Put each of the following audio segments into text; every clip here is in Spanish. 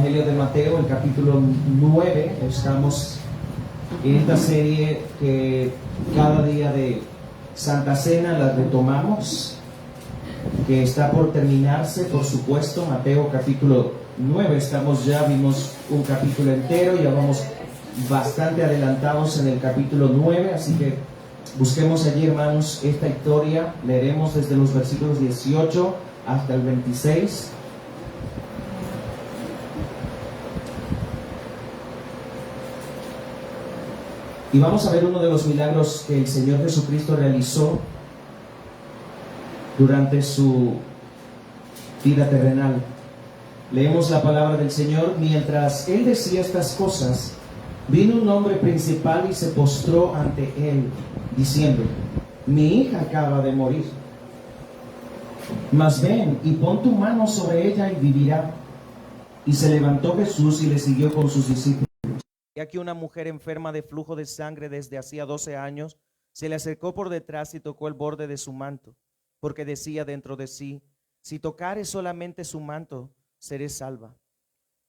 Evangelio de Mateo, el capítulo 9. Estamos en esta serie que cada día de Santa Cena la retomamos, que está por terminarse, por supuesto. Mateo capítulo 9, vimos un capítulo entero, ya vamos bastante adelantados en el capítulo 9, así que busquemos allí, hermanos, esta historia. Leeremos desde los versículos 18 hasta el 26. Y vamos a ver uno de los milagros que el Señor Jesucristo realizó durante su vida terrenal. Leemos la palabra del Señor. Mientras Él decía estas cosas, vino un hombre principal y se postró ante Él, diciendo: mi hija acaba de morir, mas ven y pon tu mano sobre ella y vivirá. Y se levantó Jesús y le siguió con sus discípulos. Y aquí una mujer enferma de flujo de sangre desde hacía 12 años se le acercó por detrás y tocó el borde de su manto, porque decía dentro de sí: si tocare solamente su manto, seré salva.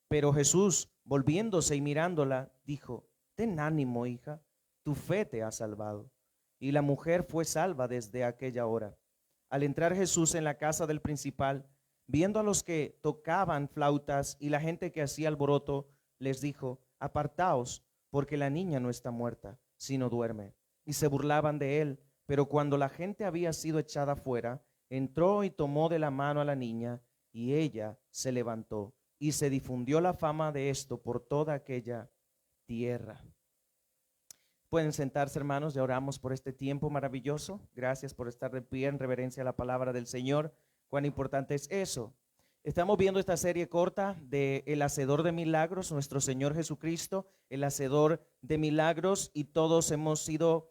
Pero Jesús, volviéndose y mirándola, dijo: ten ánimo, hija, tu fe te ha salvado. Y la mujer fue salva desde aquella hora. Al entrar Jesús en la casa del principal, viendo a los que tocaban flautas y la gente que hacía alboroto, les dijo: apartaos, porque la niña no está muerta, sino duerme. Y se burlaban de él. Pero cuando la gente había sido echada fuera, entró y tomó de la mano a la niña, y ella se levantó, y se difundió la fama de esto por toda aquella tierra. Pueden sentarse, hermanos, ya oramos por este tiempo maravilloso. Gracias por estar de pie en reverencia a la palabra del Señor. Cuán importante es eso. Estamos viendo esta serie corta de El Hacedor de Milagros, nuestro Señor Jesucristo, el Hacedor de Milagros, y todos hemos sido,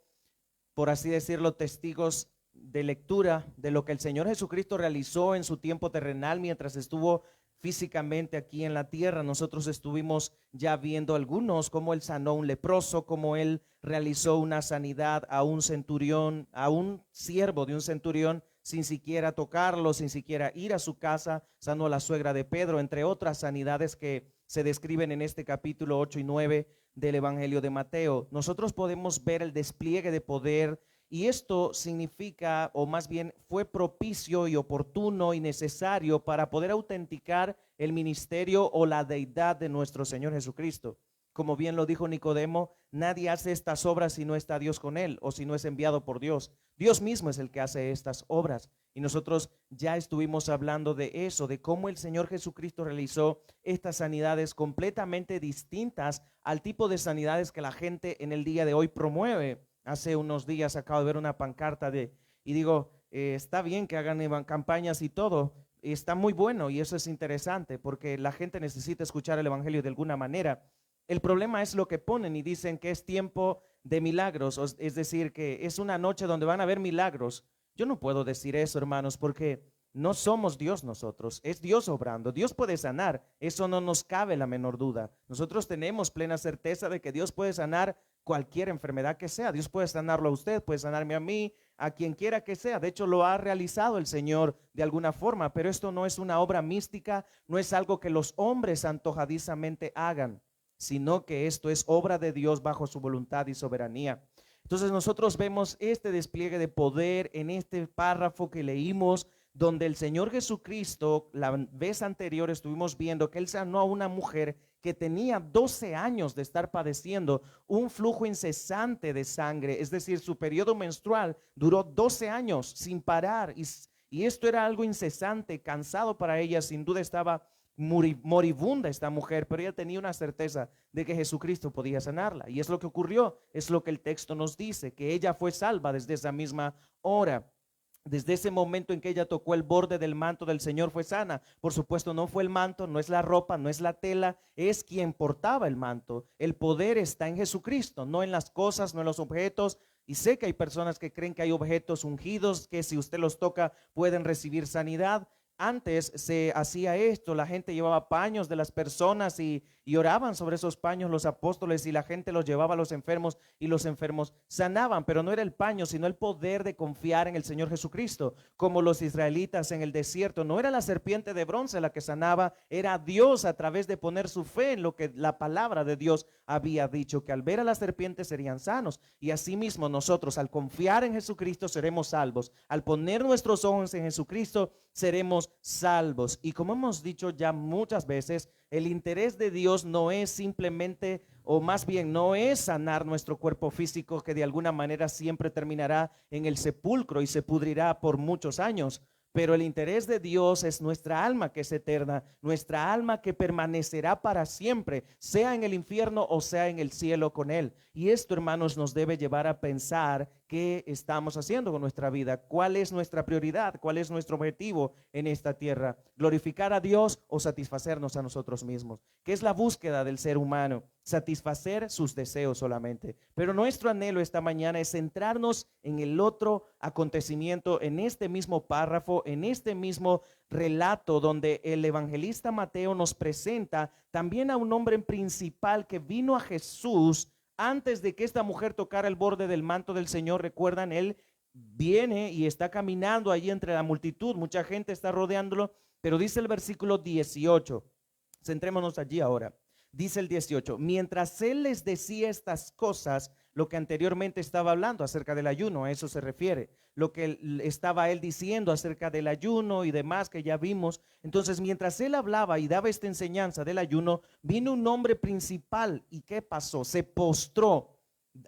por así decirlo, testigos de lectura de lo que el Señor Jesucristo realizó en su tiempo terrenal mientras estuvo físicamente aquí en la tierra. Nosotros estuvimos ya viendo algunos, cómo Él sanó a un leproso, cómo Él realizó una sanidad a un centurión, a un siervo de un centurión, sin siquiera tocarlo, sin siquiera ir a su casa. Sanó a la suegra de Pedro, entre otras sanidades que se describen en este capítulo 8 y 9 del Evangelio de Mateo. Nosotros podemos ver el despliegue de poder, y esto significa, o más bien fue propicio y oportuno y necesario para poder autenticar el ministerio o la deidad de nuestro Señor Jesucristo. Como bien lo dijo Nicodemo, nadie hace estas obras si no está Dios con él o si no es enviado por Dios. Dios mismo es el que hace estas obras. Y nosotros ya estuvimos hablando de eso, de cómo el Señor Jesucristo realizó estas sanidades completamente distintas al tipo de sanidades que la gente en el día de hoy promueve. Hace unos días acabo de ver una pancarta y digo, está bien que hagan campañas y todo, está muy bueno y eso es interesante porque la gente necesita escuchar el evangelio de alguna manera. El problema es lo que ponen y dicen que es tiempo de milagros, es decir, que es una noche donde van a haber milagros. Yo no puedo decir eso, hermanos, porque no somos Dios nosotros, es Dios obrando. Dios puede sanar, eso no nos cabe la menor duda. Nosotros tenemos plena certeza de que Dios puede sanar cualquier enfermedad que sea. Dios puede sanarlo a usted, puede sanarme a mí, a quien quiera que sea. De hecho, lo ha realizado el Señor de alguna forma, pero esto no es una obra mística, no es algo que los hombres antojadizamente hagan, sino que esto es obra de Dios bajo su voluntad y soberanía. Entonces nosotros vemos este despliegue de poder en este párrafo que leímos, donde el Señor Jesucristo, la vez anterior estuvimos viendo que Él sanó a una mujer que tenía 12 años de estar padeciendo un flujo incesante de sangre, es decir, su periodo menstrual duró 12 años sin parar, y esto era algo incesante, cansado para ella. Sin duda estaba moribunda esta mujer, pero ella tenía una certeza de que Jesucristo podía sanarla, y es lo que ocurrió, es lo que el texto nos dice, que ella fue salva desde esa misma hora. Desde ese momento en que ella tocó el borde del manto del Señor fue sana. Por supuesto, no fue el manto, no es la ropa, no es la tela, es quien portaba el manto. El poder está en Jesucristo, no en las cosas, no en los objetos. Y sé que hay personas que creen que hay objetos ungidos que si usted los toca pueden recibir sanidad. Antes se hacía esto, la gente llevaba paños de las personas y y oraban sobre esos paños los apóstoles y la gente los llevaba a los enfermos y los enfermos sanaban, pero no era el paño, sino el poder de confiar en el Señor Jesucristo, como los israelitas en el desierto. No era la serpiente de bronce la que sanaba, era Dios a través de poner su fe en lo que la palabra de Dios había dicho, que al ver a la serpiente serían sanos. Y asimismo nosotros, al confiar en Jesucristo, seremos salvos. Al poner nuestros ojos en Jesucristo, seremos salvos. Y como hemos dicho ya muchas veces, el interés de Dios no es simplemente, o más bien no es sanar nuestro cuerpo físico, que de alguna manera siempre terminará en el sepulcro y se pudrirá por muchos años. Pero el interés de Dios es nuestra alma, que es eterna, nuestra alma que permanecerá para siempre, sea en el infierno o sea en el cielo con Él. Y esto, hermanos, nos debe llevar a pensar qué estamos haciendo con nuestra vida, cuál es nuestra prioridad, cuál es nuestro objetivo en esta tierra, glorificar a Dios o satisfacernos a nosotros mismos. ¿Qué es la búsqueda del ser humano? Satisfacer sus deseos solamente. Pero nuestro anhelo esta mañana es centrarnos en el otro acontecimiento, en este mismo párrafo, en este mismo relato donde el evangelista Mateo nos presenta también a un hombre principal que vino a Jesús antes de que esta mujer tocara el borde del manto del Señor. Recuerdan, él viene y está caminando allí entre la multitud, mucha gente está rodeándolo, pero dice el versículo 18, centrémonos allí ahora. Dice el 18, mientras él les decía estas cosas, lo que anteriormente estaba hablando acerca del ayuno, a eso se refiere, lo que estaba él diciendo acerca del ayuno y demás que ya vimos. Entonces, mientras él hablaba y daba esta enseñanza del ayuno, vino un hombre principal. ¿Y qué pasó? Se postró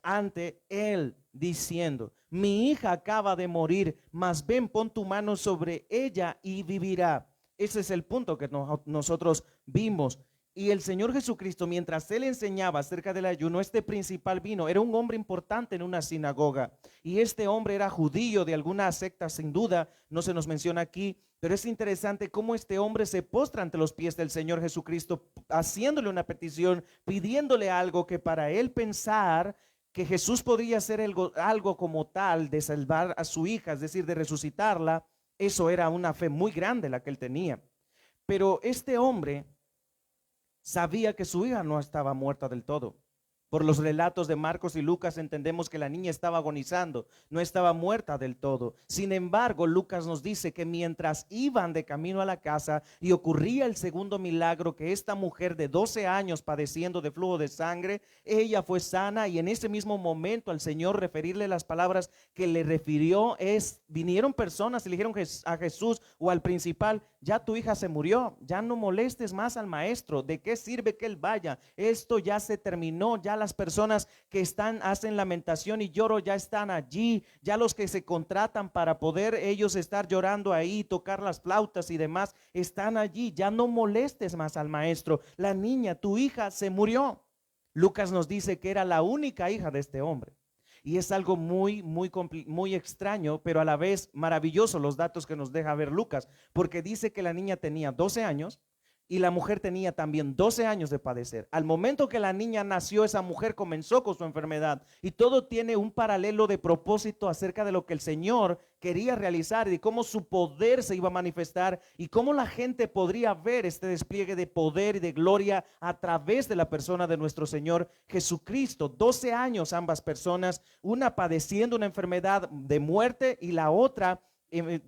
ante él diciendo, mi hija acaba de morir, mas ven, pon tu mano sobre ella y vivirá. Ese es el punto que nosotros vimos. Y el Señor Jesucristo, mientras él enseñaba acerca del ayuno, este principal vino, era un hombre importante en una sinagoga, y este hombre era judío de alguna secta, sin duda, no se nos menciona aquí, pero es interesante cómo este hombre se postra ante los pies del Señor Jesucristo, haciéndole una petición, pidiéndole algo que para él pensar que Jesús podría hacer algo como tal de salvar a su hija, es decir, de resucitarla, eso era una fe muy grande la que él tenía. Pero este hombre sabía que su hija no estaba muerta del todo. Por los relatos de Marcos y Lucas entendemos que la niña estaba agonizando, no estaba muerta del todo. Sin embargo, Lucas nos dice que mientras iban de camino a la casa y ocurría el segundo milagro, que esta mujer de 12 años padeciendo de flujo de sangre, ella fue sana, y en ese mismo momento al Señor referirle las palabras que le refirió vinieron personas y le dijeron a Jesús o al principal, ya tu hija se murió, ya no molestes más al maestro, ¿de qué sirve que él vaya? Esto ya se terminó, ya las personas que hacen lamentación y lloro ya están allí, ya los que se contratan para poder ellos estar llorando ahí, tocar las flautas y demás, están allí, ya no molestes más al maestro, la niña, tu hija se murió. Lucas nos dice que era la única hija de este hombre. Y es algo muy extraño, pero a la vez maravilloso los datos que nos deja ver Lucas, porque dice que la niña tenía 12 años y la mujer tenía también 12 años de padecer. Al momento que la niña nació, esa mujer comenzó con su enfermedad, y todo tiene un paralelo de propósito acerca de lo que el Señor quería realizar y de cómo su poder se iba a manifestar y cómo la gente podría ver este despliegue de poder y de gloria a través de la persona de nuestro Señor Jesucristo. 12 años ambas personas, una padeciendo una enfermedad de muerte y la otra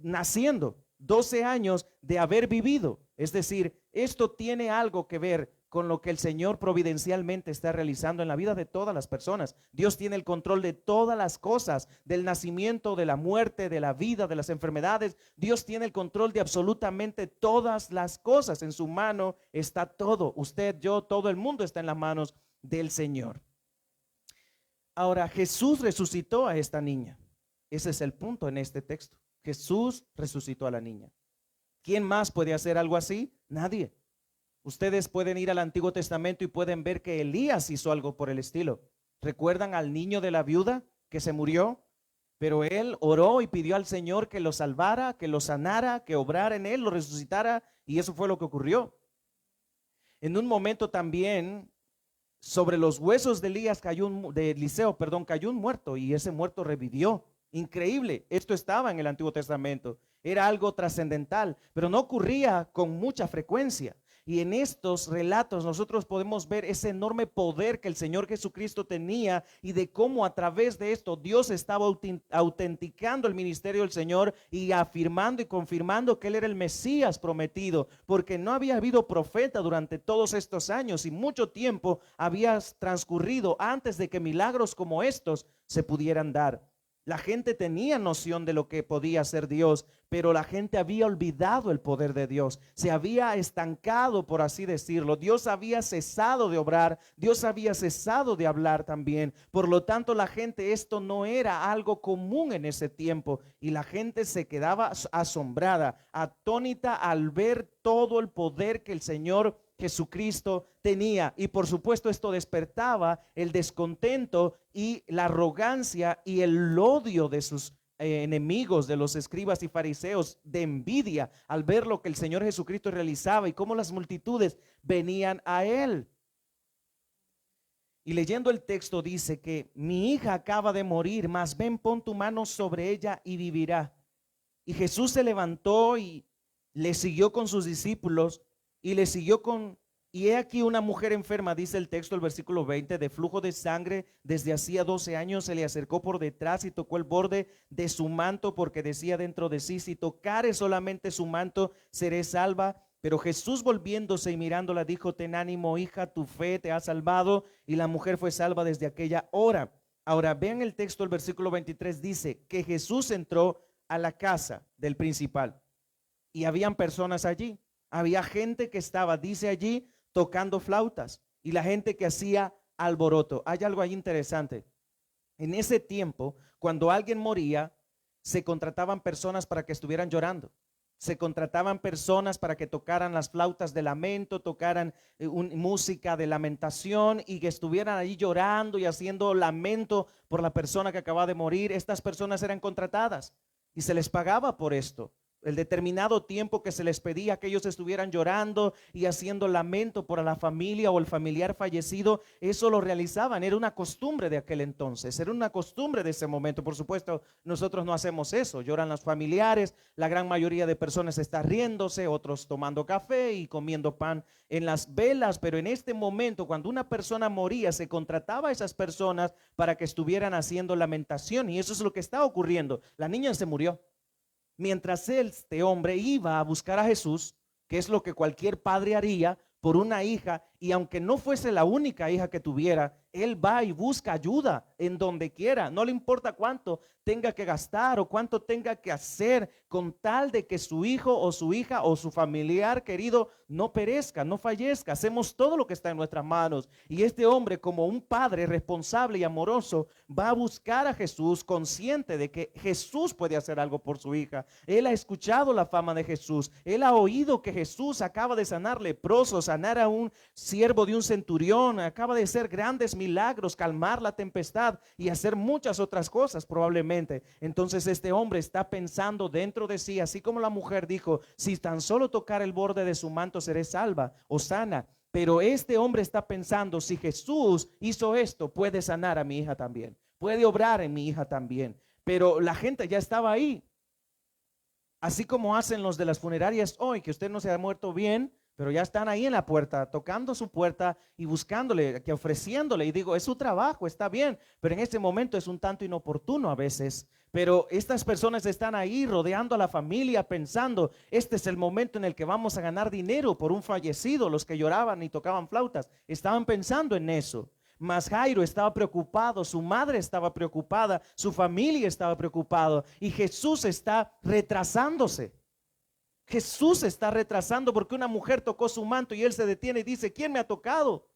naciendo. 12 años de haber vivido. Es decir, esto tiene algo que ver con lo que el Señor providencialmente está realizando en la vida de todas las personas. Dios tiene el control de todas las cosas, del nacimiento, de la muerte, de la vida, de las enfermedades. Dios tiene el control de absolutamente todas las cosas. En su mano está todo. Usted, yo, todo el mundo está en las manos del Señor. Ahora, Jesús resucitó a esta niña. Ese es el punto en este texto. Jesús resucitó a la niña. ¿Quién más puede hacer algo así? Nadie. Ustedes pueden ir al Antiguo Testamento y pueden ver que Elías hizo algo por el estilo. ¿Recuerdan al niño de la viuda que se murió? Pero él oró y pidió al Señor que lo salvara, que lo sanara, que obrara en él, lo resucitara, y eso fue lo que ocurrió. En un momento también sobre los huesos de Eliseo cayó un muerto, y ese muerto revivió. Increíble, esto estaba en el Antiguo Testamento, era algo trascendental, pero no ocurría con mucha frecuencia. Y en estos relatos nosotros podemos ver ese enorme poder que el Señor Jesucristo tenía y de cómo a través de esto Dios estaba autenticando el ministerio del Señor y afirmando y confirmando que Él era el Mesías prometido, porque no había habido profeta durante todos estos años y mucho tiempo había transcurrido antes de que milagros como estos se pudieran dar. La gente tenía noción de lo que podía hacer Dios, pero la gente había olvidado el poder de Dios. Se había estancado, por así decirlo. Dios había cesado de obrar, Dios había cesado de hablar también. Por lo tanto, la gente, esto no era algo común en ese tiempo y la gente se quedaba asombrada, atónita al ver todo el poder que el Señor Jesucristo tenía. Y por supuesto esto despertaba el descontento y la arrogancia y el odio de sus enemigos, de los escribas y fariseos, de envidia al ver lo que el Señor Jesucristo realizaba y cómo las multitudes venían a Él. Y leyendo el texto dice que mi hija acaba de morir, mas ven, pon tu mano sobre ella y vivirá. Y Jesús se levantó y le siguió con sus discípulos. Y le siguió y he aquí una mujer enferma, dice el texto, el versículo 20, de flujo de sangre desde hacía 12 años, se le acercó por detrás y tocó el borde de su manto, porque decía dentro de sí, si tocare solamente su manto, seré salva. Pero Jesús, volviéndose y mirándola, dijo, ten ánimo, hija, tu fe te ha salvado. Y la mujer fue salva desde aquella hora. Ahora vean el texto, el versículo 23 dice que Jesús entró a la casa del principal y habían personas allí. Había gente que estaba, dice allí, tocando flautas y la gente que hacía alboroto. Hay algo ahí interesante. En ese tiempo, cuando alguien moría, se contrataban personas para que estuvieran llorando. Se contrataban personas para que tocaran las flautas de lamento, tocaran música de lamentación y que estuvieran allí llorando y haciendo lamento por la persona que acaba de morir. Estas personas eran contratadas y se les pagaba por esto. El determinado tiempo que se les pedía que ellos estuvieran llorando y haciendo lamento por la familia o el familiar fallecido, eso lo realizaban, era una costumbre de aquel entonces, era una costumbre de ese momento. Por supuesto, nosotros no hacemos eso, lloran los familiares, la gran mayoría de personas está riéndose, otros tomando café y comiendo pan en las velas, pero en este momento, cuando una persona moría, se contrataba a esas personas para que estuvieran haciendo lamentación, y eso es lo que está ocurriendo. La niña se murió. Mientras este hombre iba a buscar a Jesús, que es lo que cualquier padre haría por una hija, y aunque no fuese la única hija que tuviera, él va y busca ayuda en donde quiera, no le importa cuánto tenga que gastar o cuánto tenga que hacer con tal de que su hijo o su hija o su familiar querido no perezca, no fallezca. Hacemos todo lo que está en nuestras manos, y este hombre, como un padre responsable y amoroso, va a buscar a Jesús, consciente de que Jesús puede hacer algo por su hija. Él ha escuchado la fama de Jesús, él ha oído que Jesús acaba de sanar leprosos, sanar a un siervo de un centurión, acaba de hacer grandes milagros, calmar la tempestad y hacer muchas otras cosas probablemente. Entonces este hombre está pensando dentro de sí, así como la mujer dijo, si tan solo tocar el borde de su manto seré salva o sana. Pero este hombre está pensando, si Jesús hizo esto, puede sanar a mi hija también, puede obrar en mi hija también. Pero la gente ya estaba ahí, así como hacen los de las funerarias hoy, que usted no se ha muerto bien, pero ya están ahí en la puerta, tocando su puerta y buscándole, que ofreciéndole. Y digo, es su trabajo, está bien, pero en este momento es un tanto inoportuno a veces. Pero estas personas están ahí rodeando a la familia pensando, este es el momento en el que vamos a ganar dinero por un fallecido. Los que lloraban y tocaban flautas estaban pensando en eso. Mas Jairo estaba preocupado, su madre estaba preocupada, su familia estaba preocupada, y Jesús está retrasándose. Jesús está retrasando porque una mujer tocó su manto y él se detiene y dice, ¿quién me ha tocado?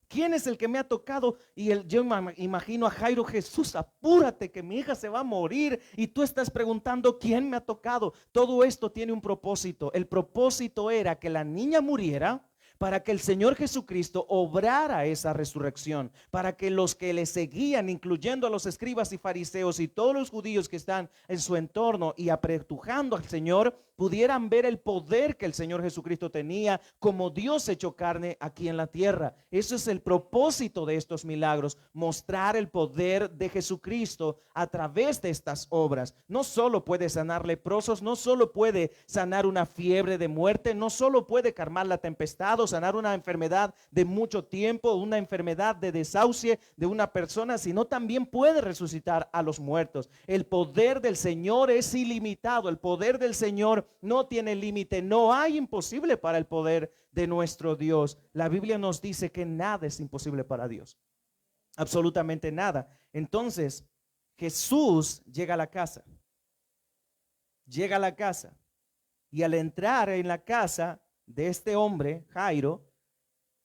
¿Quién es el que me ha tocado? Y yo imagino a Jairo, Jesús, apúrate que mi hija se va a morir y tú estás preguntando, ¿quién me ha tocado? Todo esto tiene un propósito. El propósito era que la niña muriera para que el Señor Jesucristo obrara esa resurrección, para que los que le seguían, incluyendo a los escribas y fariseos y todos los judíos que están en su entorno y apretujando al Señor, pudieran ver el poder que el Señor Jesucristo tenía como Dios hecho carne aquí en la tierra. Eso es el propósito de estos milagros, mostrar el poder de Jesucristo a través de estas obras. No solo puede sanar leprosos, no solo puede sanar una fiebre de muerte, no solo puede calmar la tempestad o sanar una enfermedad de mucho tiempo, una enfermedad de desahucio de una persona, sino también puede resucitar a los muertos. El poder del Señor es ilimitado, el poder del Señor no tiene límite, no hay imposible para el poder de nuestro Dios. La Biblia nos dice que nada es imposible para Dios, absolutamente nada. Entonces Jesús llega a la casa, y al entrar en la casa de este hombre, Jairo,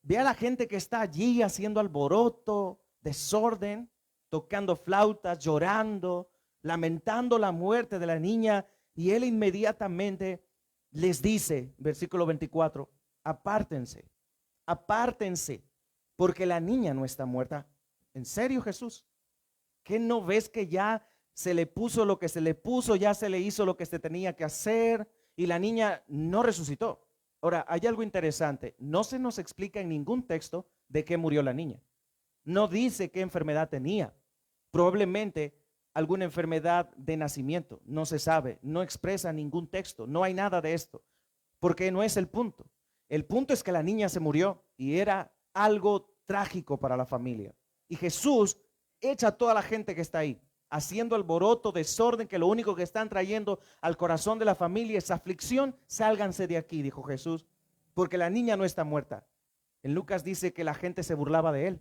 ve a la gente que está allí haciendo alboroto, desorden, tocando flautas, llorando, lamentando la muerte de la niña, y él inmediatamente les dice, versículo 24, apártense, porque la niña no está muerta. ¿En serio, Jesús? ¿Qué no ves que ya se le puso lo que se le puso, ya se le hizo lo que se tenía que hacer y la niña no resucitó? Ahora, hay algo interesante, no se nos explica en ningún texto de qué murió la niña. No dice qué enfermedad tenía, probablemente alguna enfermedad de nacimiento, no se sabe, no expresa ningún texto, no hay nada de esto, porque no es el punto. El punto es que la niña se murió y era algo trágico para la familia. Y Jesús echa a toda la gente que está ahí, haciendo alboroto, desorden, que lo único que están trayendo al corazón de la familia es aflicción. Sálganse de aquí, dijo Jesús, porque la niña no está muerta. En Lucas dice que la gente se burlaba de él.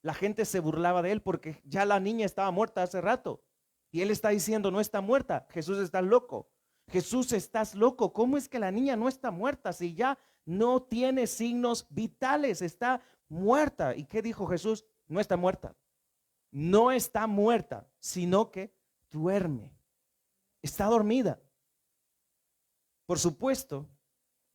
La gente se burlaba de él porque ya la niña estaba muerta hace rato. Y él está diciendo, no está muerta. Jesús, está loco. Jesús, estás loco. ¿Cómo es que la niña no está muerta si ya no tiene signos vitales? Está muerta. ¿Y qué dijo Jesús? No está muerta. No está muerta, sino que duerme. Está dormida. Por supuesto,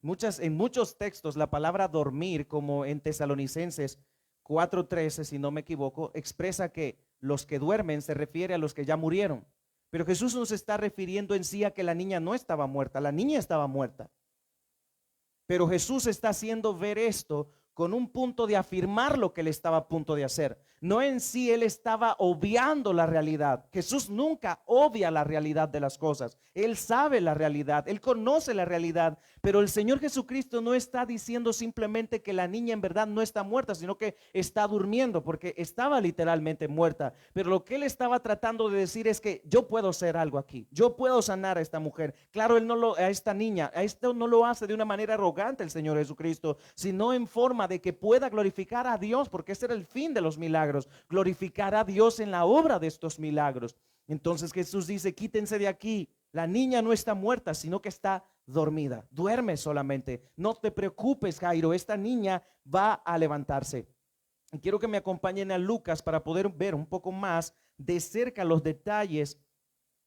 en muchos textos la palabra dormir, como en Tesalonicenses 4:13, si no me equivoco, expresa que los que duermen se refiere a los que ya murieron. Pero Jesús nos está refiriendo en sí a que la niña no estaba muerta, la niña estaba muerta. Pero Jesús está haciendo ver esto con un punto de afirmar lo que él estaba a punto de hacer. No en sí él estaba obviando la realidad. Jesús nunca obvia la realidad de las cosas. Él sabe la realidad, él conoce la realidad, pero el Señor Jesucristo no está diciendo simplemente que la niña en verdad no está muerta, sino que está durmiendo, porque estaba literalmente muerta. Pero lo que él estaba tratando de decir es que yo puedo hacer algo aquí, yo puedo sanar a esta mujer. Claro, él a esta niña, a esto no lo hace de una manera arrogante el Señor Jesucristo, sino en forma de que pueda glorificar a Dios, porque ese era el fin de los milagros, glorificar a Dios en la obra de estos milagros. Entonces Jesús dice, quítense de aquí, la niña no está muerta, sino que está dormida, duerme solamente. No te preocupes, Jairo, esta niña va a levantarse. Y quiero que me acompañen a Lucas para poder ver un poco más de cerca los detalles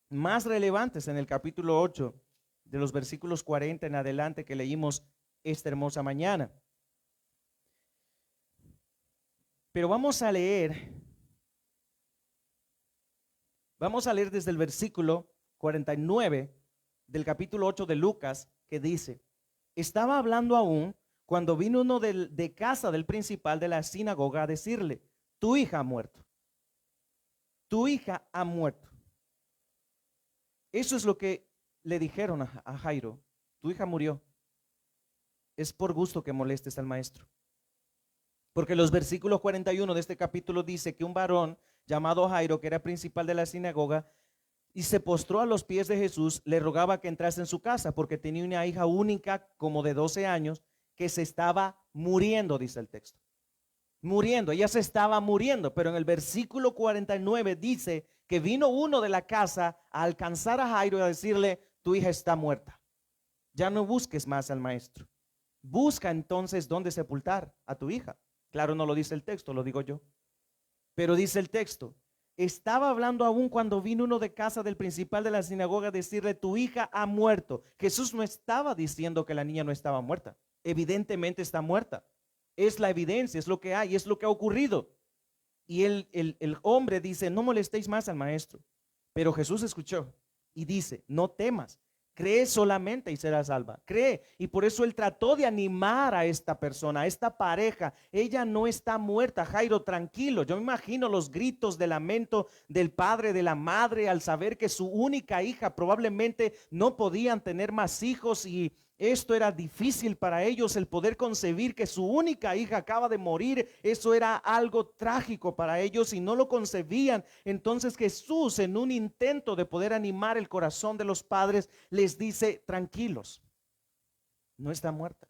más relevantes en el capítulo 8, de los versículos 40 en adelante que leímos esta hermosa mañana. Pero vamos a leer desde el versículo 49 del capítulo 8 de Lucas, que dice, estaba hablando aún cuando vino uno de casa del principal de la sinagoga a decirle, tu hija ha muerto. Tu hija ha muerto. Eso es lo que le dijeron a Jairo, tu hija murió. Es por gusto que molestes al maestro. Porque los versículos 41 de este capítulo dice que un varón llamado Jairo, que era principal de la sinagoga, y se postró a los pies de Jesús, le rogaba que entrase en su casa, porque tenía una hija única como de 12 años, que se estaba muriendo, dice el texto. Muriendo, ella se estaba muriendo, pero en el versículo 49 dice que vino uno de la casa a alcanzar a Jairo y a decirle, tu hija está muerta. Ya no busques más al maestro. Busca entonces dónde sepultar a tu hija. Claro, no lo dice el texto, lo digo yo. Pero dice el texto, estaba hablando aún cuando vino uno de casa del principal de la sinagoga a decirle, tu hija ha muerto. Jesús no estaba diciendo que la niña no estaba muerta. Evidentemente está muerta. Es la evidencia, es lo que hay, es lo que ha ocurrido. Y el hombre dice, no molestéis más al maestro. Pero Jesús escuchó y dice, no temas, cree solamente y serás salva. Cree. Y por eso él trató de animar a esta persona, a esta pareja. Ella no está muerta, Jairo, tranquilo. Yo me imagino los gritos de lamento del padre, de la madre, al saber que su única hija probablemente no podían tener más hijos, y esto era difícil para ellos, el poder concebir que su única hija acaba de morir. Eso era algo trágico para ellos y no lo concebían. Entonces Jesús, en un intento de poder animar el corazón de los padres, les dice, tranquilos, no está muerta,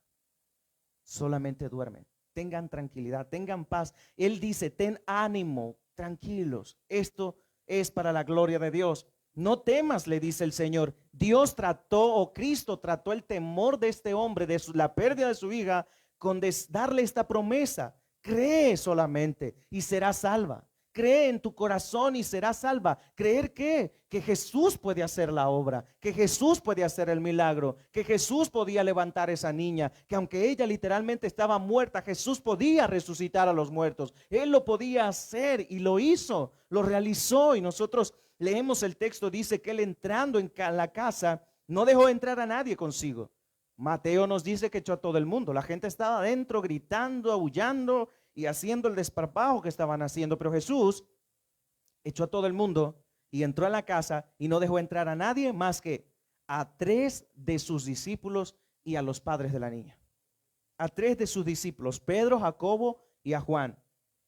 solamente duermen. Tengan tranquilidad, tengan paz. Él dice, ten ánimo, tranquilos, esto es para la gloria de Dios. No temas, le dice el Señor. Dios trató, o Cristo trató el temor de este hombre, de la pérdida de su hija, con darle esta promesa. Cree solamente y serás salva. Cree en tu corazón y serás salva. ¿Creer qué? Que Jesús puede hacer la obra, que Jesús puede hacer el milagro, que Jesús podía levantar a esa niña, que aunque ella literalmente estaba muerta, Jesús podía resucitar a los muertos. Él lo podía hacer y lo hizo, lo realizó. Y nosotros leemos el texto, dice que él entrando en la casa no dejó entrar a nadie consigo. Mateo nos dice que echó a todo el mundo. La gente estaba adentro gritando, aullando y haciendo el desparpajo que estaban haciendo, pero Jesús echó a todo el mundo y entró a la casa y no dejó entrar a nadie más que a 3 de sus discípulos y a los padres de la niña. A 3 de sus discípulos, Pedro, Jacobo y a Juan,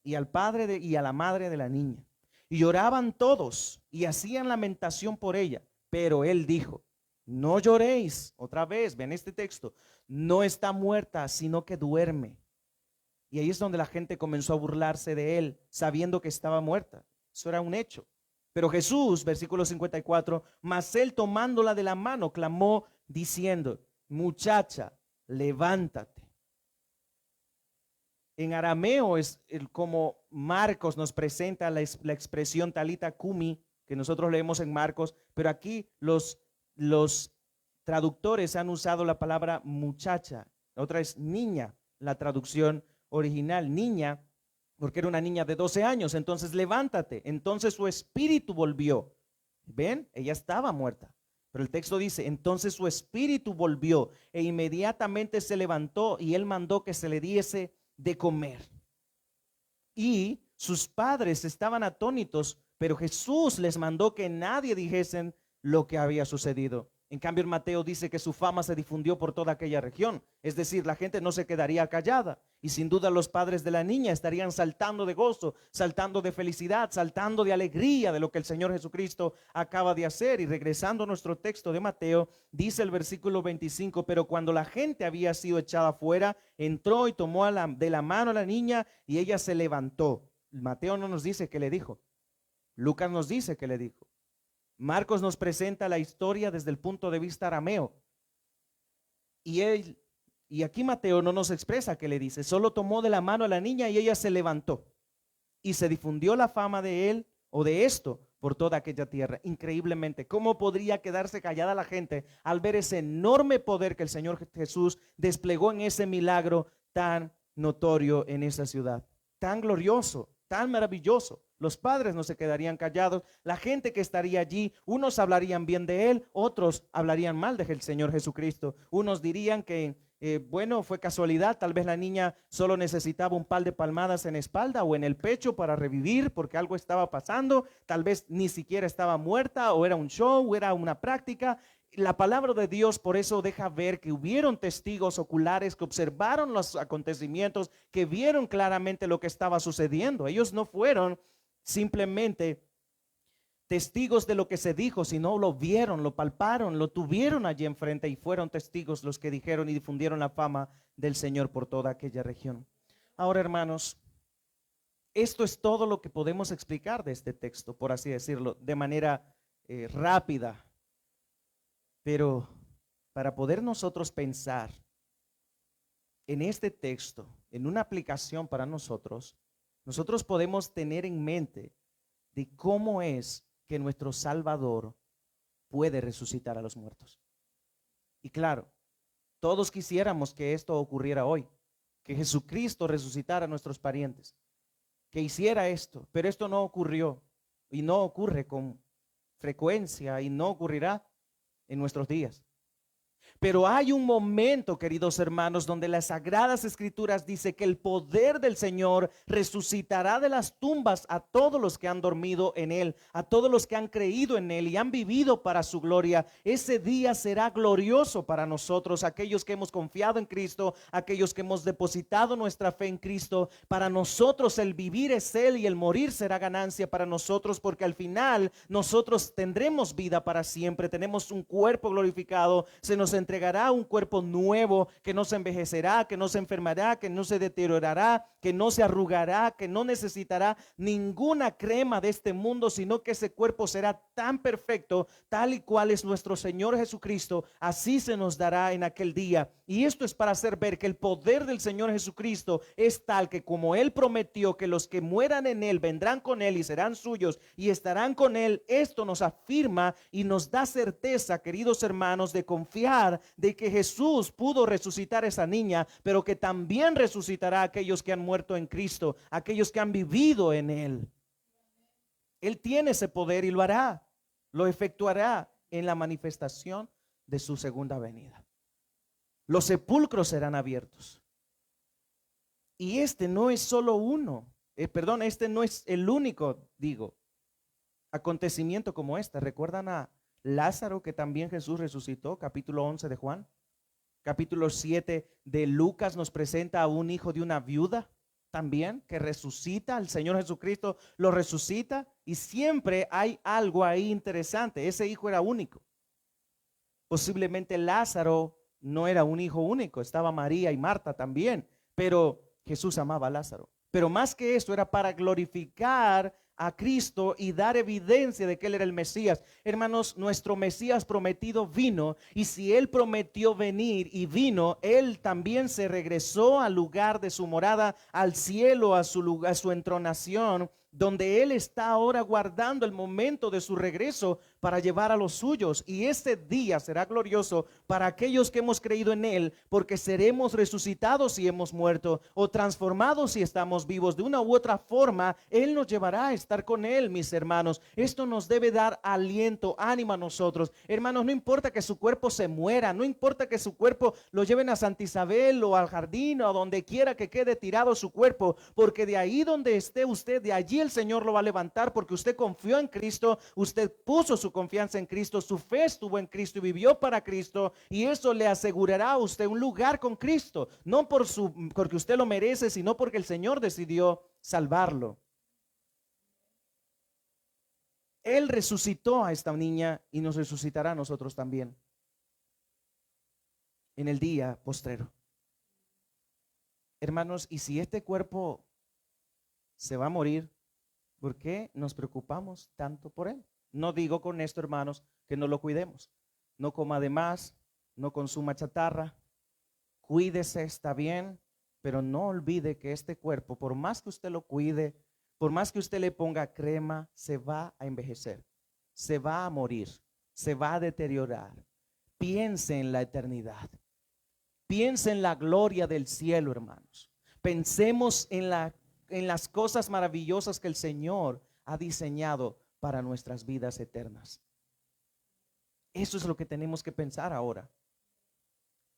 y al padre y a la madre de la niña. Y lloraban todos y hacían lamentación por ella, pero él dijo, no lloréis. Otra vez, ven este texto, no está muerta, sino que duerme. Y ahí es donde la gente comenzó a burlarse de él, sabiendo que estaba muerta. Eso era un hecho. Pero Jesús, versículo 54, mas él tomándola de la mano, clamó diciendo, muchacha, levántate. En arameo es como Marcos nos presenta la expresión talita cumi, que nosotros leemos en Marcos, pero aquí los traductores han usado la palabra muchacha. La otra es niña, la traducción original, niña, porque era una niña de 12 años. Entonces levántate. Entonces su espíritu volvió. ¿Ven? Ella estaba muerta. Pero el texto dice, entonces su espíritu volvió e inmediatamente se levantó y él mandó que se le diese de comer. Y sus padres estaban atónitos, pero Jesús les mandó que nadie dijesen lo que había sucedido. En cambio, en Mateo dice que su fama se difundió por toda aquella región. Es decir, la gente no se quedaría callada. Y sin duda los padres de la niña estarían saltando de gozo, saltando de felicidad, saltando de alegría de lo que el Señor Jesucristo acaba de hacer. Y regresando a nuestro texto de Mateo, dice el versículo 25, pero cuando la gente había sido echada fuera, entró y tomó de la mano a la niña y ella se levantó. Mateo no nos dice qué le dijo. Lucas nos dice qué le dijo. Marcos nos presenta la historia desde el punto de vista arameo. Y aquí Mateo no nos expresa qué le dice. Solo tomó de la mano a la niña y ella se levantó. Y se difundió la fama de él o de esto por toda aquella tierra. Increíblemente, ¿cómo podría quedarse callada la gente al ver ese enorme poder que el Señor Jesús desplegó en ese milagro tan notorio en esa ciudad? Tan glorioso, tan maravilloso. Los padres no se quedarían callados. La gente que estaría allí, unos hablarían bien de él, otros hablarían mal del Señor Jesucristo. Unos dirían que bueno, fue casualidad, tal vez la niña solo necesitaba un par de palmadas en la espalda o en el pecho para revivir porque algo estaba pasando, tal vez ni siquiera estaba muerta o era un show, o era una práctica. La palabra de Dios por eso deja ver que hubieron testigos oculares que observaron los acontecimientos, que vieron claramente lo que estaba sucediendo. Ellos no fueron simplemente testigos de lo que se dijo, sino lo vieron, lo palparon, lo tuvieron allí enfrente y fueron testigos los que dijeron y difundieron la fama del Señor por toda aquella región. Ahora, hermanos, esto es todo lo que podemos explicar de este texto, por así decirlo, de manera rápida. Pero para poder nosotros pensar en este texto, en una aplicación para nosotros, nosotros podemos tener en mente de cómo es que nuestro Salvador puede resucitar a los muertos. Y claro, todos quisiéramos que esto ocurriera hoy. que Jesucristo resucitara a nuestros parientes, que hiciera esto, pero esto no ocurrió y no ocurre con frecuencia y no ocurrirá en nuestros días. Pero hay un momento, queridos hermanos, donde las Sagradas Escrituras dice que el poder del Señor resucitará de las tumbas a todos los que han dormido en Él, a todos los que han creído en Él y han vivido para su gloria. Ese día será glorioso para nosotros, aquellos que hemos confiado en Cristo, aquellos que hemos depositado nuestra fe en Cristo. Para nosotros el vivir es Él y el morir será ganancia para nosotros, porque al final nosotros tendremos vida para siempre, tenemos un cuerpo glorificado, se nos entregará un cuerpo nuevo que no se envejecerá, que no se enfermará, que no se deteriorará, que no se arrugará, que no necesitará ninguna crema de este mundo, sino que ese cuerpo será tan perfecto, tal y cual es nuestro Señor Jesucristo. Así se nos dará en aquel día. Y esto es para hacer ver que el poder del Señor Jesucristo es tal que, como Él prometió que los que mueran en Él vendrán con Él y serán suyos y estarán con Él, esto nos afirma y nos da certeza, queridos hermanos, de confiar de que Jesús pudo resucitar a esa niña, pero que también resucitará a aquellos que han muerto en Cristo, aquellos que han vivido en Él. Él tiene ese poder y lo hará, lo efectuará en la manifestación de su segunda venida. Los sepulcros serán abiertos. Y este no es solo uno, este no es el único, acontecimiento como este. ¿Recuerdan a Lázaro, que también Jesús resucitó? Capítulo 11 de Juan. Capítulo 7 de Lucas nos presenta a un hijo de una viuda también que resucita. El Señor Jesucristo lo resucita, y siempre hay algo ahí interesante. Ese hijo era único. Posiblemente Lázaro no era un hijo único, estaba María y Marta también, pero Jesús amaba a Lázaro. Pero más que esto, era para glorificar a Cristo y dar evidencia de que Él era el Mesías. Hermanos, nuestro Mesías prometido vino, y si Él prometió venir y vino, Él también se regresó al lugar de su morada, al cielo, a su lugar, a su entronación, donde Él está ahora guardando el momento de su regreso para llevar a los suyos. Y ese día será glorioso para aquellos que hemos creído en Él, porque seremos resucitados si hemos muerto, o transformados si estamos vivos. De una u otra forma, Él nos llevará a estar con Él, mis hermanos. Esto nos debe dar aliento, ánimo a nosotros. Hermanos, no importa que su cuerpo se muera, no importa que su cuerpo lo lleven a Santa Isabel o al jardín o a donde quiera que quede tirado su cuerpo, porque de ahí donde esté usted, de allí el Señor lo va a levantar, porque usted confió en Cristo, usted puso su confianza en Cristo, su fe estuvo en Cristo y vivió para Cristo, y eso le asegurará a usted un lugar con Cristo, no porque usted lo merece, sino porque el Señor decidió salvarlo. Él resucitó a esta niña y nos resucitará a nosotros también en el día postrero. Hermanos, y si este cuerpo se va a morir, ¿por qué nos preocupamos tanto por él? No digo con esto, hermanos, que no lo cuidemos. No coma de más, no consuma chatarra, cuídese, está bien, pero no olvide que este cuerpo, por más que usted lo cuide, por más que usted le ponga crema, se va a envejecer, se va a morir, se va a deteriorar. Piense en la eternidad. Piense en la gloria del cielo, hermanos. Pensemos en las cosas maravillosas que el Señor ha diseñado para nuestras vidas eternas. Eso es lo que tenemos que pensar ahora.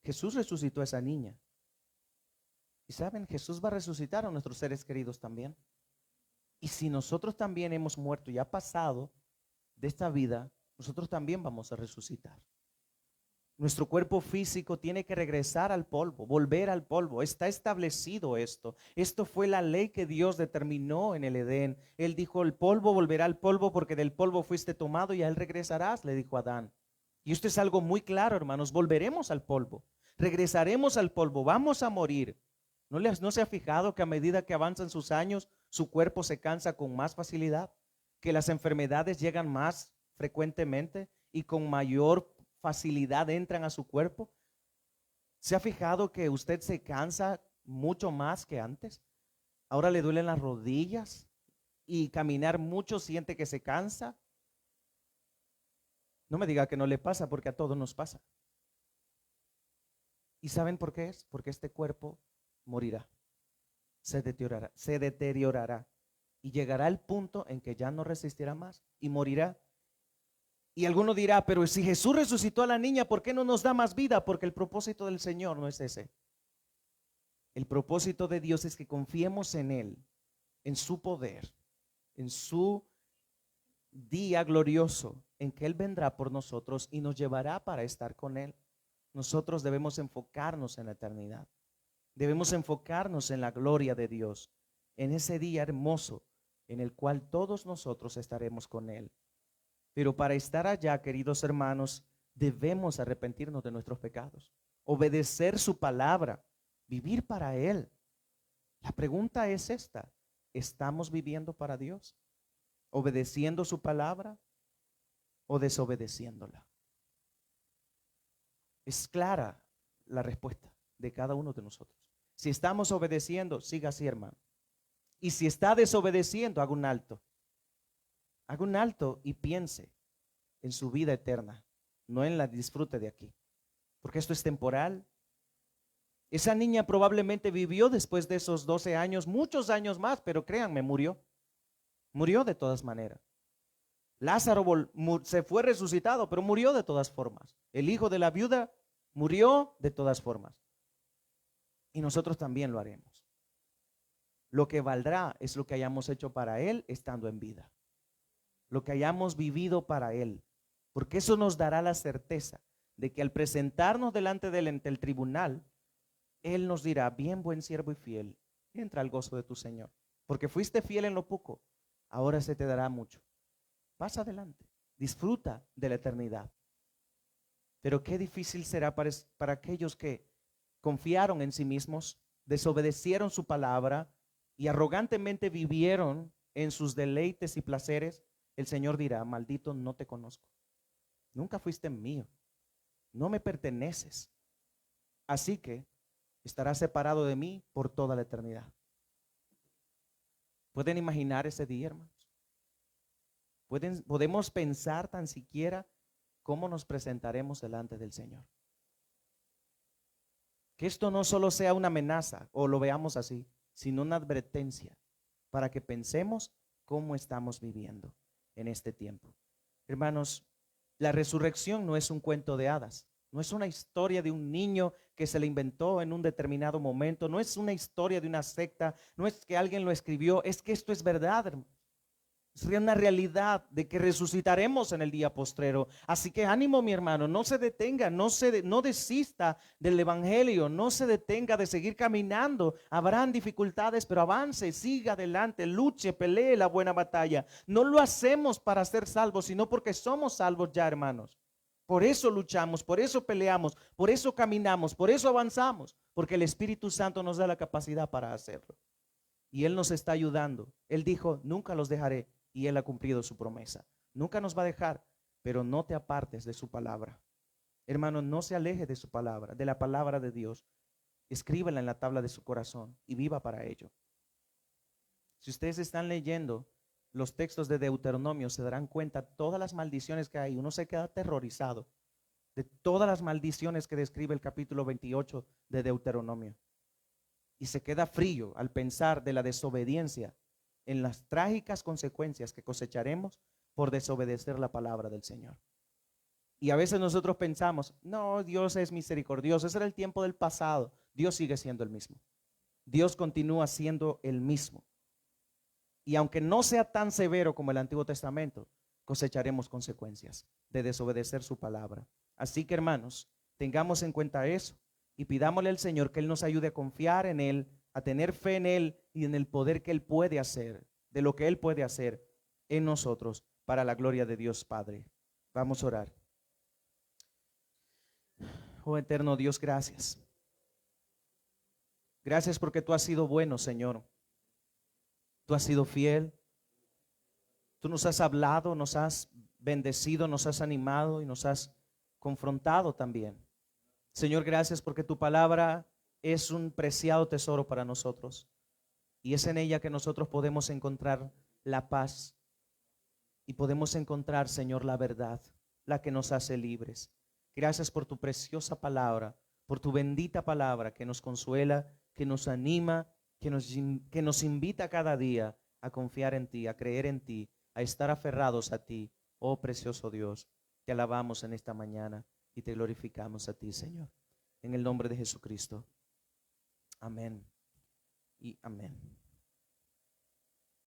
Jesús resucitó a esa niña. Y saben, Jesús va a resucitar a nuestros seres queridos también. Y si nosotros también hemos muerto y ha pasado de esta vida, nosotros también vamos a resucitar. Nuestro cuerpo físico tiene que regresar al polvo, volver al polvo. Está establecido esto. Esto fue la ley que Dios determinó en el Edén. Él dijo: el polvo volverá al polvo, porque del polvo fuiste tomado y a él regresarás, le dijo a Adán. Y esto es algo muy claro, hermanos. Volveremos al polvo, regresaremos al polvo, vamos a morir. ¿No se ha fijado que a medida que avanzan sus años, su cuerpo se cansa con más facilidad? Que las enfermedades llegan más frecuentemente y con mayor facilidad entran a su cuerpo. ¿Se ha fijado que usted se cansa mucho más que antes? Ahora le duelen las rodillas y caminar mucho siente que se cansa. No me diga que no le pasa, porque a todos nos pasa. ¿Y saben por qué es? Porque este cuerpo morirá, se deteriorará y llegará el punto en que ya no resistirá más y morirá. Y alguno dirá, pero si Jesús resucitó a la niña, ¿por qué no nos da más vida? Porque el propósito del Señor no es ese. El propósito de Dios es que confiemos en Él, en su poder, en su día glorioso, en que Él vendrá por nosotros y nos llevará para estar con Él. Nosotros debemos enfocarnos en la eternidad. Debemos enfocarnos en la gloria de Dios, en ese día hermoso en el cual todos nosotros estaremos con Él. Pero para estar allá, queridos hermanos, debemos arrepentirnos de nuestros pecados, obedecer su palabra, vivir para Él. La pregunta es esta: ¿estamos viviendo para Dios? ¿Obedeciendo su palabra o desobedeciéndola? Es clara la respuesta de cada uno de nosotros. Si estamos obedeciendo, siga así, hermano. Y si está desobedeciendo, haga un alto. Haga un alto y piense en su vida eterna, no en la disfrute de aquí. Porque esto es temporal. Esa niña probablemente vivió después de esos 12 años, muchos años más, pero créanme, murió. Murió de todas maneras. Lázaro se fue resucitado, pero murió de todas formas. El hijo de la viuda murió de todas formas. Y nosotros también lo haremos. Lo que valdrá es lo que hayamos hecho para Él estando en vida. Lo que hayamos vivido para Él. Porque eso nos dará la certeza de que al presentarnos delante de Él ante el tribunal, Él nos dirá: bien, buen siervo y fiel, entra al gozo de tu Señor. Porque fuiste fiel en lo poco, ahora se te dará mucho. Pasa adelante, disfruta de la eternidad. Pero qué difícil será para aquellos que confiaron en sí mismos, desobedecieron su palabra y arrogantemente vivieron en sus deleites y placeres. El Señor dirá: maldito, no te conozco. Nunca fuiste mío. No me perteneces. Así que estarás separado de mí por toda la eternidad. ¿Pueden imaginar ese día, hermanos? ¿Podemos pensar tan siquiera cómo nos presentaremos delante del Señor? Que esto no solo sea una amenaza o lo veamos así, sino una advertencia para que pensemos cómo estamos viviendo en este tiempo. Hermanos, la resurrección no es un cuento de hadas, no es una historia de un niño que se le inventó en un determinado momento, no es una historia de una secta, no es que alguien lo escribió, es que esto es verdad, hermano. Es una realidad de que resucitaremos en el día postrero. Así que ánimo, mi hermano, no se detenga, no desista del evangelio, no se detenga de seguir caminando. Habrán dificultades, pero avance, siga adelante, luche, pelee la buena batalla. No lo hacemos para ser salvos, sino porque somos salvos ya, hermanos. Por eso luchamos, por eso peleamos, por eso caminamos, por eso avanzamos, porque el Espíritu Santo nos da la capacidad para hacerlo. Y Él nos está ayudando. Él dijo: nunca los dejaré. Y Él ha cumplido su promesa. Nunca nos va a dejar, pero no te apartes de su palabra. Hermano, no se aleje de su palabra, de la palabra de Dios. Escríbela en la tabla de su corazón y viva para ello. Si ustedes están leyendo los textos de Deuteronomio, se darán cuenta todas las maldiciones que hay. Uno se queda aterrorizado de todas las maldiciones que describe el capítulo 28 de Deuteronomio. Y se queda frío al pensar de la desobediencia, en las trágicas consecuencias que cosecharemos por desobedecer la palabra del Señor. Y a veces nosotros pensamos: no, Dios es misericordioso, ese era el tiempo del pasado. Dios sigue siendo el mismo. Dios continúa siendo el mismo. Y aunque no sea tan severo como el Antiguo Testamento, cosecharemos consecuencias de desobedecer su palabra. Así que, hermanos, tengamos en cuenta eso y pidámosle al Señor que Él nos ayude a confiar en Él, a tener fe en Él y en el poder que Él puede hacer, de lo que Él puede hacer en nosotros para la gloria de Dios Padre. Vamos a orar. Oh eterno Dios, gracias. Gracias porque tú has sido bueno, Señor. Tú has sido fiel. Tú nos has hablado, nos has bendecido, nos has animado y nos has confrontado también. Señor, gracias porque tu palabra es un preciado tesoro para nosotros. Y es en ella que nosotros podemos encontrar la paz. Y podemos encontrar, Señor, la verdad, la que nos hace libres. Gracias por tu preciosa palabra, por tu bendita palabra que nos consuela, que nos anima, que nos invita cada día a confiar en ti, a creer en ti, a estar aferrados a ti. Oh precioso Dios, te alabamos en esta mañana y te glorificamos a ti, Señor. En el nombre de Jesucristo. Amén y amén.